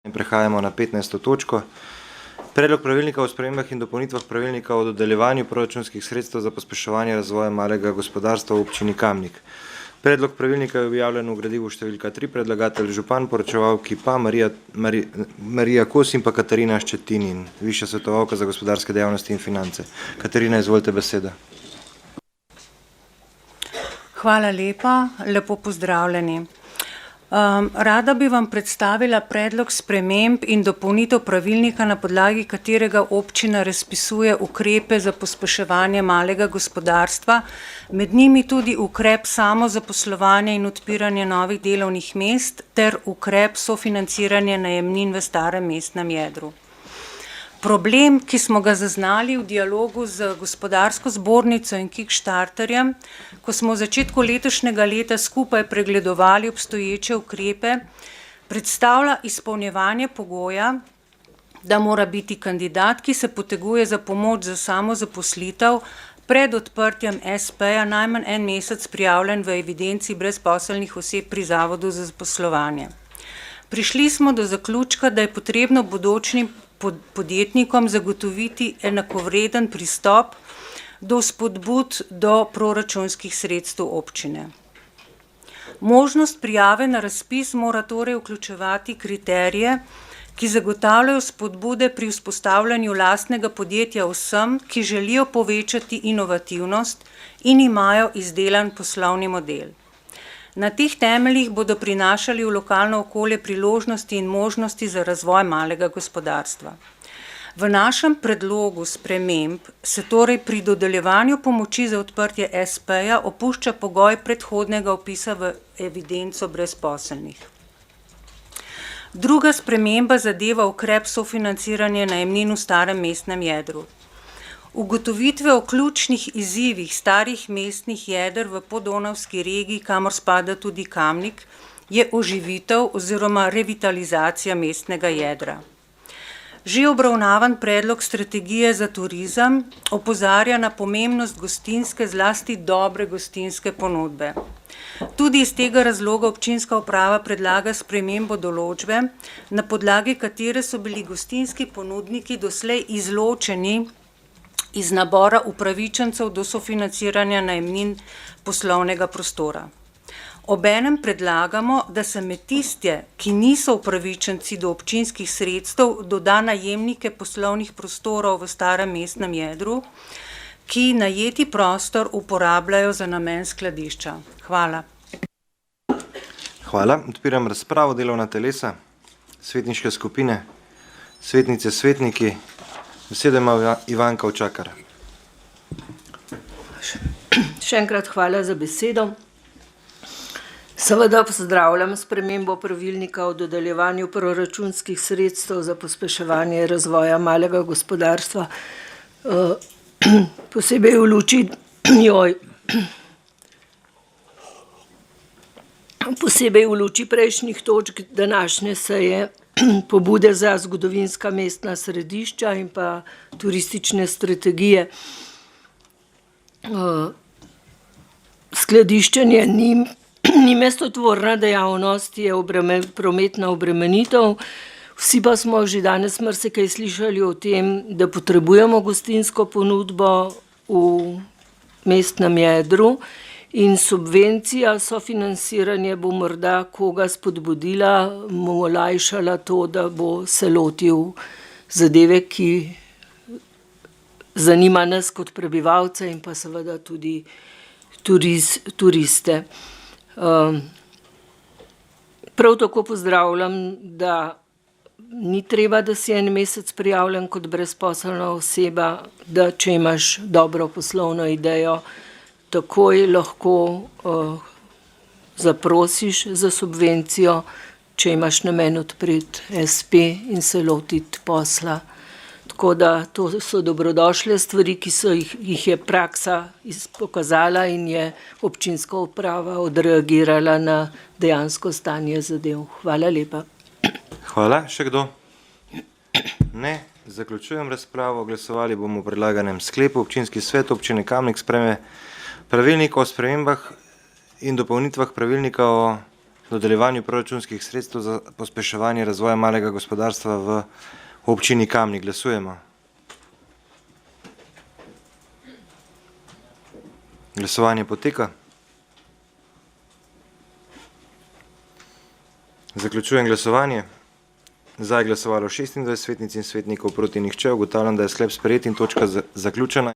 Prehajamo na 15. točko. Predlog pravilnika o spremembah in dopolnitvah pravilnika o dodeljevanju proračunskih sredstev za pospeševanje razvoja malega gospodarstva v občini Kamnik. Predlog pravilnika je objavljen v gradivu številka 3, predlagatelj župan, poročevalki pa Marija Kos in pa Katarina Ščetinin, višja svetovalka za gospodarske dejavnosti in finance. Katarina, izvolite besedo. Hvala lepa, lepo pozdravljeni. Rada bi vam predstavila predlog sprememb in dopolnitev pravilnika, na podlagi katerega občina razpisuje ukrepe za pospeševanje malega gospodarstva, med njimi tudi ukrep samozaposlovanja in odpiranje novih delovnih mest ter ukrep sofinanciranja najemnin v starem mestnem jedru. Problem, ki smo ga zaznali v dialogu z gospodarsko zbornico in Kickstarterjem, ko smo v začetku letošnjega leta skupaj pregledovali obstoječe ukrepe, predstavlja izpolnjevanje pogoja, da mora biti kandidat, ki se poteguje za pomoč za samozaposlitev, pred odprtjem SP-ja najmanj en mesec prijavljen v evidenci brezposelnih oseb pri Zavodu za zaposlovanje. Prišli smo do zaključka, da je potrebno bodočim podjetnikom zagotoviti enakovreden pristop do spodbud do proračunskih sredstev občine. Možnost prijave na razpis mora torej vključevati kriterije, ki zagotavljajo spodbude pri vzpostavljanju lastnega podjetja vsem, ki želijo povečati inovativnost in imajo izdelan poslovni model. Na teh temeljih bodo prinašali v lokalno okolje priložnosti in možnosti za razvoj malega gospodarstva. V našem predlogu sprememb se torej pri dodeljevanju pomoči za odprtje SP-ja opušča pogoj predhodnega vpisa v evidenco brezposelnih. Druga sprememba zadeva ukrep sofinanciranja najemnin v starem mestnem jedru. Ugotovitve o ključnih izzivih starih mestnih jeder v podonavski regiji, kamor spada tudi Kamnik, je oživitev oziroma revitalizacija mestnega jedra. Že obravnavan predlog strategije za turizem opozarja na pomembnost gostinske, zlasti dobre gostinske ponudbe. Tudi iz tega razloga občinska uprava predlaga spremembo določbe, na podlagi katere so bili gostinski ponudniki doslej izločeni iz nabora upravičencev do sofinanciranja najemnin poslovnega prostora. Obenem predlagamo, da se med tiste, ki niso upravičenci do občinskih sredstev, doda najemnike poslovnih prostorov v starem mestnem jedru, ki najeti prostor uporabljajo za namen skladišča. Hvala. Hvala. Odpiram razpravo, delovna telesa, svetniške skupine, svetnice, svetniki. Besedo ima Ivanka Očakar. Še enkrat hvala za besedo. Seveda pozdravljam spremembo pravilnika o dodeljevanju proračunskih sredstev za pospeševanje razvoja malega gospodarstva. Posebej v luči prejšnjih točk današnje seje, pobude za zgodovinska mestna središča in pa turistične strategije. Skladiščenje ni mestotvorna dejavnost, je prometna obremenitev. Vsi pa smo že danes marsikaj slišali o tem, da potrebujemo gostinsko ponudbo v mestnem jedru. In subvencija, sofinanciranje bo morda koga spodbudila, mu olajšala to, da bo se lotil zadeve, ki zanima nas kot prebivalce in pa seveda tudi turiste. Prav tako pozdravljam, da ni treba, da si en mesec prijavljen kot brezposelna oseba, da če imaš dobro poslovno idejo, takoj lahko zaprosiš za subvencijo, če imaš namen odpreti SP in se lotiti posla. Tako da to so dobrodošle stvari, ki jih je praksa pokazala in je občinska uprava odreagirala na dejansko stanje zadev. Hvala lepa. Hvala. Še kdo? Ne. Zaključujem razpravo. Glasovali bomo o predlaganem sklepu. Občinski svet občine Kamnik sprejme pravilnik o spremembah in dopolnitvah pravilnika o dodeljevanju proračunskih sredstev za pospeševanje razvoja malega gospodarstva v občini Kamnik. Glasujemo. Glasovanje poteka. Zaključujem glasovanje. Za je glasovalo 26 svetnic in svetnikov, proti nihče. Ugotavljam, da je sklep sprejet in točka zaključena.